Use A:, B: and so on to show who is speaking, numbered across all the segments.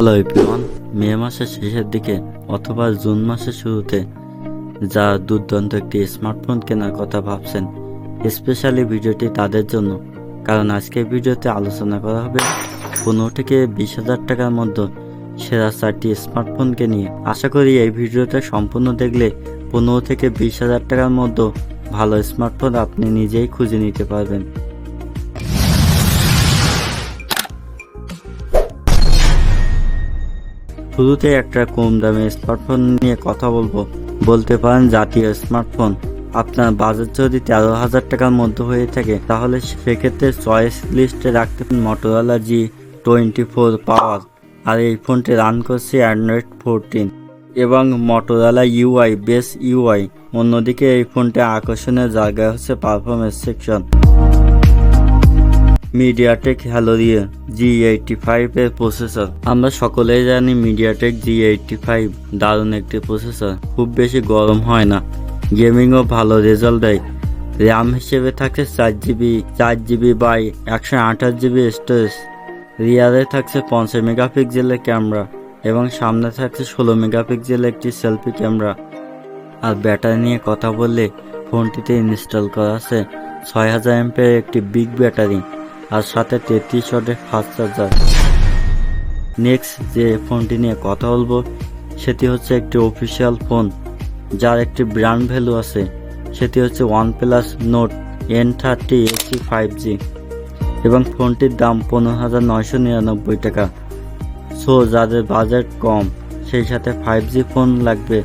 A: Hello everyone, মে মাসের শেষের দিকে অথবা জুন মাসের শুরুতে যা দুর্দান্ত একটি স্মার্টফোন কেনার কথা ভাবছেন, স্পেশালি ভিডিওটি তাদের জন্য। কারণ আজকের ভিডিওতে আলোচনা করা হবে 15 থেকে 20,000 টাকার মধ্যে সেরা 4টি স্মার্টফোনকে নিয়ে। আশা করি এই ভিডিওটা সম্পূর্ণ দেখলে 15 থেকে 20,000 টাকার মধ্যে ভালো স্মার্টফোন আপনি নিজেই খুঁজে নিতে পারবেন। শুরুতে একটা কম দামে স্মার্টফোন নিয়ে কথা বলতে পারেন জাতীয় স্মার্টফোন। আপনার বাজেট যদি 13,000 টাকার মধ্যে হয়ে থাকে তাহলে সেক্ষেত্রে চয়েস লিস্টে রাখতে পারেন মটোরোলা G24 পাওয়ার। আর এই ফোনটি রান করছে অ্যান্ড্রয়েড 14 এবং মটোরোলা UI বেস UI। অন্যদিকে এই ফোনটি আকর্ষণের জায়গা হচ্ছে পারফরমেন্স সেকশন। মিডিয়াটেক হ্যালোরিও G85 এর প্রসেসর। আমরা সকলেই জানি মিডিয়াটেক G85 দারুণ একটি প্রসেসর, খুব বেশি গরম হয় না, গেমিংও ভালো রেজাল্ট দেয়। র্যাম হিসেবে থাকছে 4GB বাই 128GB স্টোরেজ। রিয়ারে থাকছে 50 মেগাপিক্সেলের ক্যামেরা এবং সামনে থাকছে 16 মেগাপিক্সেলের একটি সেলফি ক্যামেরা। আর ব্যাটারি নিয়ে কথা বললে ফোনটিতে ইনস্টল করা আছে 6000 mAh একটি বিগ ব্যাটারি আর সাথে 33 ওয়াটের ফাস্ট চার্জার। নেক্সট যে ফোনটি নিয়ে কথা বলবো সেটি হচ্ছে একটি অফিসিয়াল ফোন যার একটি ব্র্যান্ড ভ্যালু আছে, সেটি হচ্ছে OnePlus Nord N30 AC 5G এবং ফোনটির দাম 15,999 টাকা। সো যাদের বাজেট কম সেই সাথে 5G ফোন লাগবে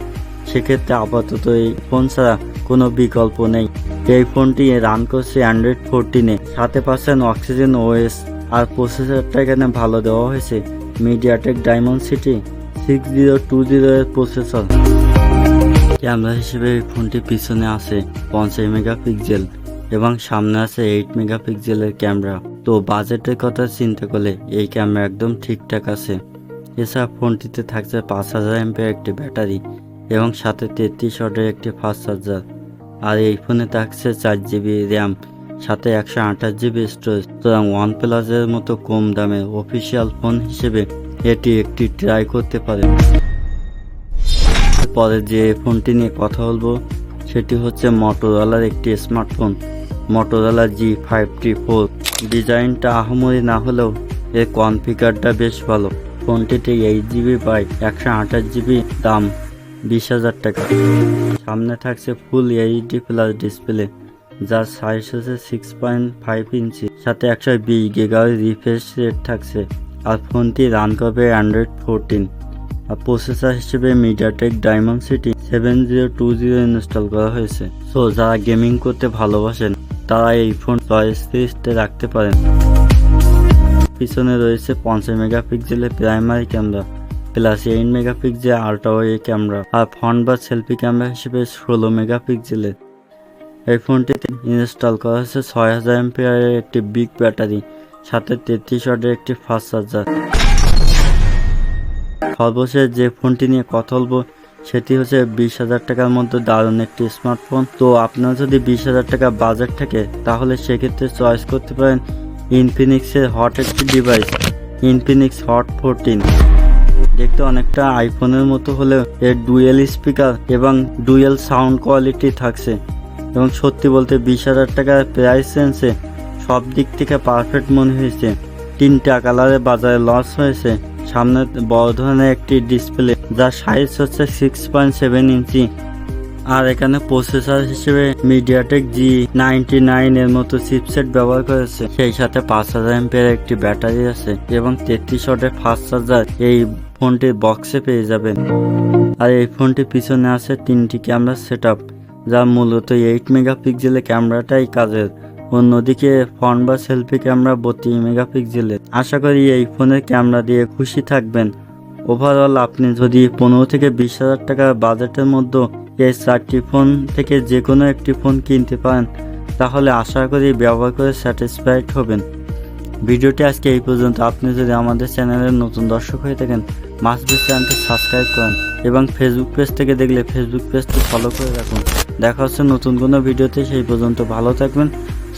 A: সেক্ষেত্রে আপাতত এই ফোন ছাড়া কোনো বিকল্প নেই। এই ফোনটি রান করছে অ্যান্ড্রয়েড 14-এ, সাথে পাচ্ছেন অক্সিজেন OS আর প্রসেসরটা এখানে ভালো দেওয়া হয়েছে মিডিয়াটেক ডায়মেনসিটি 6020 এর প্রসেসর। ক্যামেরা হিসেবে এই ফোনটি পিছনে আছে 50 মেগাপিক্সেল এবং সামনে আছে 8 মেগাপিক্সেলের ক্যামেরা। তো বাজেটের কথা চিন্তা করলে এই ক্যামেরা একদম ঠিকঠাক আছে। এছাড়া ফোনটিতে থাকছে 5000 mAh একটি ব্যাটারি এবং সাথে 33 ওয়াটের একটি ফাস্ট চার্জার। আর এই ফোনে থাকছে 4GB র্যাম সাথে 128GB স্টোরেজ। সুতরাং OnePlus-এর মতো কম দামে অফিসিয়াল ফোন হিসেবে এটি একটি ট্রাই করতে পারেন। পরে যে ফোনটি নিয়ে কথা বলবো সেটি হচ্ছে মটোরোলার একটি স্মার্টফোন মটোরোলা G54। ডিজাইনটা আহামরি না হলেও এর কনফিগারটা বেশ ভালো। ফোনটিতে 8GB বাই 128GB, দাম 20,000 টাকা। সামনে থাকছে ফুল LED প্লাস ডিসপ্লে যার সাইজ হচ্ছে 6.5 ইঞ্চি, সাথে 120 GHz রিফ্রেশ রেট থাকছে। আর ফোনটি রান করবে অ্যান্ড্রয়েড 14 আর প্রসেসর হিসেবে মিডিয়াটেক ডায়মেনসিটি 7020 ইনস্টল করা হয়েছে। সো যারা গেমিং করতে ভালোবাসেন তারা এই ফোন চয়েস লিস্টে রাখতে পারেন। পিছনে রয়েছে 50 মেগাপিক্সেলের primary camera plus 8 megapixel ultra wide camera আর ফ্রন্ট বা সেলফি ক্যামেরা হিসেবে 16 মেগাপিক্সেলের। এই ফোনটিতে ইনস্টল করা হয়েছে 6000 mAh একটি বিগ ব্যাটারি সাথে 33 ওয়াটের একটি ফাস্ট চার্জার। সর্বশেষ যে ফোনটি নিয়ে কথা বলবো সেটি হচ্ছে 20,000 টাকার মধ্যে দারুণ একটি স্মার্টফোন। তো আপনার যদি 20,000 টাকা বাজেট থাকে তাহলে সেক্ষেত্রে চয়েস করতে পারেন ইনফিনিক্সের হট একটি ডিভাইস ইনফিনিক্স হট 14। দেখতে অনেকটা আইফোনের মতো হলেও এর ডুয়েল স্পিকার এবং ডুয়েল সাউন্ড কোয়ালিটি থাকছে এবং সত্যি বলতে 20,000 টাকার প্রাইস রেঞ্জে সব দিক থেকে পারফেক্ট মনে হয়েছে। 3টা কালারে বাজারে লঞ্চ হয়েছে। সামনে বড় ধরনের একটি ডিসপ্লে যার সাইজ হচ্ছে 6.7 ইঞ্চি আর এখানে প্রসেসর হিসেবে মিডিয়াটেক G99 এর মতো চিপসেট ব্যবহার করেছে, সেই সাথে 5000 mAh একটি ব্যাটারি আছে এবং 33 ওয়াটের ফাস্ট চার্জার এই ফোনটির বক্সে পেয়ে যাবেন। আর এই ফোনটির পিছনে আছে 3টি ক্যামেরা সেটআপ যা মূলত 8 মেগাপিক্সেলের ক্যামেরাটাই কাজের। অন্যদিকে ফ্রন্ট বা সেলফি ক্যামেরা 32 মেগাপিক্সেলের। আশা করি এই ফোনের ক্যামেরা দিয়ে খুশি থাকবেন। ওভারঅল আপনি যদি 15 থেকে 20,000 টাকার বাজেটের মধ্যে এই 4টি ফোন থেকে যে কোনো একটি ফোন কিনতে পারেন তাহলে আশা করি ব্যবহার করে স্যাটিসফাইড হবেন। ভিডিওটি আজকে এই পর্যন্ত। আপনি যদি আমাদের চ্যানেলের নতুন দর্শক হয়ে থাকেন মাস্ট বি চ্যানেলটি সাবস্ক্রাইব করেন এবং ফেসবুক পেজ থেকে দেখলে ফেসবুক পেজটি ফলো করে রাখুন। দেখা হচ্ছে নতুন কোনো ভিডিওতে। সেই পর্যন্ত ভালো থাকবেন,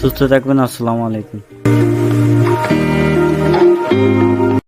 A: সুস্থ থাকবেন। আসসালামু আলাইকুম।